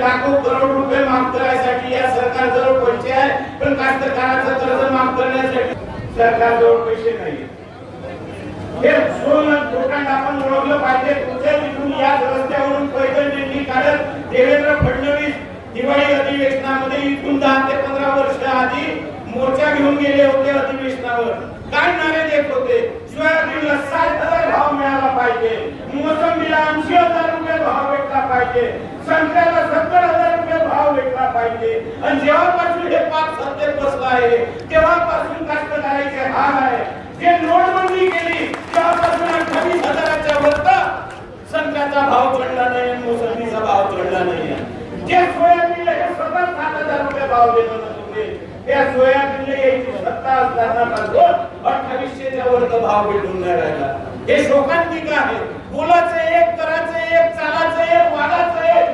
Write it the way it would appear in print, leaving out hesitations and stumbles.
लाखो करोड रुपये माफ करायसाठी या सरकारजवळ पैसे आहे, पण कास्तकाराचं कर्ज माफ करण्यासाठी सरकारजवळ पैसे नाही। हे सोनं लोकांना आपण ओळखलं पाहिजे। तुमच्या तिथून या रस्त्यावरून पैदल दिंडी काढत देवेंद्र फडणवीस दिवाळी अधिवेशनामध्ये इथून 10 ते 15 वर्ष आधी मोर्चा घेऊन गेले होते अधिवेशनावर। काय नारे देत होते? सोयाबीनला 60,000 भाव मिळाला पाहिजे, मोसंबीला 80,000 रुपये भाव भेटला पाहिजे, संत्र्याला 70,000 रुपये भाव भेटला पाहिजे। आणि जेव्हापासून हे पाक सत्तेत बसला आहे तेव्हापासून कास्तकारांचे हाल आहे। जे नोटबंदी केली तेव्हापासून 28,000च्या वरचा संत्र्याचा भाव चढला नाही, मोसंबीचा भाव चढला नाही। जे सोयाबीनला हे स्वतः 7,000 रुपये भाव देत होते, त्या सोयाबीनला याची सत्ता असताना 2800च्या वरचा भाव भेटून नाही राहिला। हे शोकांतिका आहे। बोलाचं एक, करायचं एक, चालायचं एक, वागायचं एक।